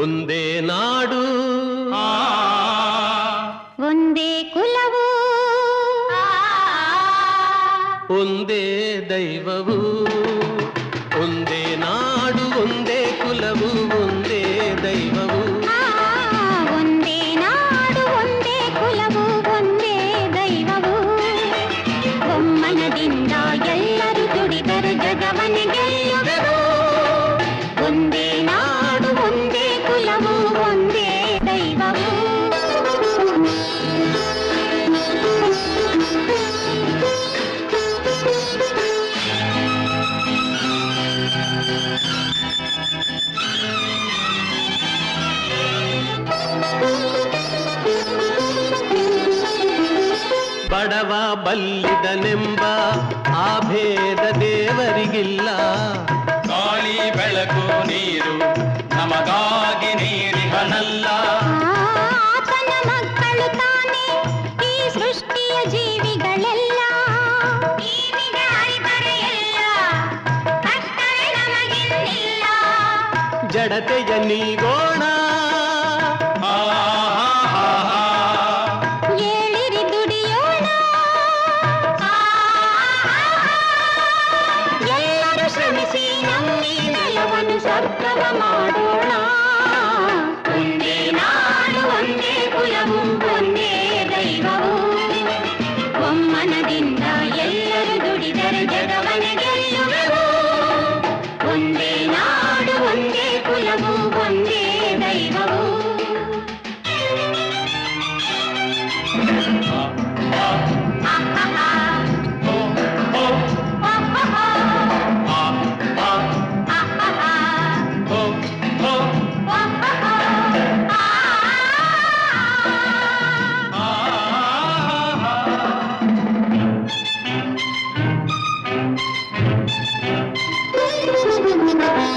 ಒಂದೇ ನಾಡು ಒಂದೇ ಕುಲವು ಒಂದೇ ದೈವವು ಒಂದೇ ನಾಡು ಒಂದೇ ಕುಲವು ಒಂದೇ ದೈವವು ಒಂದೇ ನಾಡು ಒಂದೇ ಕುಲವು ಒಂದೇ ದೈವವು ಒಮ್ಮನದಿಂದ ಎಲ್ಲರೂ ದುಡಿದರೆ ಜಗವನ್ನೇ ಗೆಲ್ಲುವರು ಒಂದೇ ನಾಡು ಒಂದೇ ಕುಲವು ಒಂದೇ ದೈವವು ಬಡವ ಬಲ್ಲಿದನೆಂಬ ಆ ಭೇದ ದೇವರಿಗಿಲ್ಲ ಗಾಳಿ ಬೆಳಕು ನೀರು ನಮಗಾಗಿ ನೀರಿಹನಲ್ಲ ಆತನ ಮಕ್ಕಳು ತಾನೇ ಈ ಸೃಷ್ಟಿಯ ಜೀವಿಗಳೆಲ್ಲ ಕಷ್ಟವೇ ನಮಗಿಲ್ಲ ಜಡತೆಯ ನೀಗೋಣ ಏಳಿರಿ ದುಡಿಯೋಣ ಎಲ್ಲರೂ ಶ್ರಮಿಸಿ ನಮ್ಮಿ ನೆಲವನ್ನು ಸ್ವರ್ಗವ ಮಾಡೋಣ ಒಂದೇ ನಾಡು ಒಂದೇ ಕುಲವು ಒಂದೇ ದೈವವು ಒಮ್ಮನದಿಂದ ಎಲ್ಲರೂ ದುಡಿದರೆ ಜಗವನ್ನೇ ಗೆಲ್ಲುವೆವು ಒಂದೇ ನಾಡು ಒಂದೇ ಕುಲವು ಒಂದೇ ದೈವವು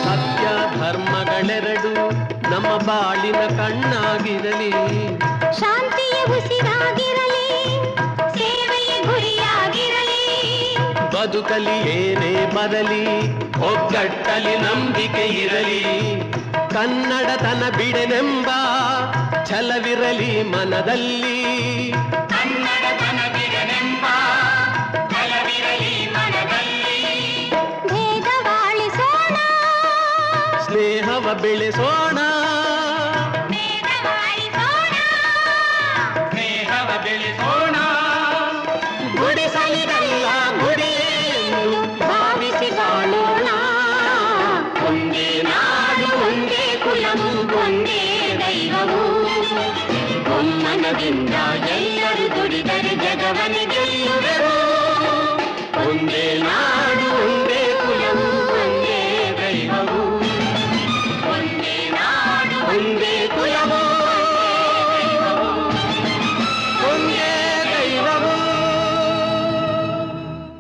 ಸತ್ಯ ಧರ್ಮಗಳೆರಡು ನಮ್ಮ ಬಾಳಿನ ಕಣ್ಣಾಗಿರಲಿ ಶಾಂತಿಯ ಉಸಿರಾಗಿರಲಿ ಸೇವೆಯ ಗುರಿಯಾಗಿರಲಿ ಬದುಕಲಿ ಏನೇ ಬರಲಿ ಒಗ್ಗಟ್ಟಲಿ ನಂಬಿಕೆ ಇರಲಿ ಕನ್ನಡತನ ಬಿಡೆನೆಂಬ ಛಲವಿರಲಿ ಮನದಲ್ಲಿ ಕನ್ನಡತನ ಬಿಡನೆಂಬ ಛಲವಿರಲಿ ಮನದಲ್ಲಿ ಭೇದವಾಳಿಸೋಣ ಸ್ನೇಹವ ಬೆಳೆಸೋಣ ಸ್ನೇಹವ ಬೆಳೆಸೋಣ ಗುಡಿಸಲಿರಲ್ಲ ಗುಡಿಯೆಂದು ಭಾವಿಸಿ ಬಾಳೋಣ ಒಂದೇ ನಾಡು ಒಂದೇ ಕುಲವು ಒಂದೇ ದೈವವು ಒಮ್ಮನದಿಂದ ಎಲ್ಲರೂ ದುಡಿದರೆ ಜಗವನ್ನೇ ಗೆಲ್ಲುವೆವು ಒಂದೇ ನಾಡು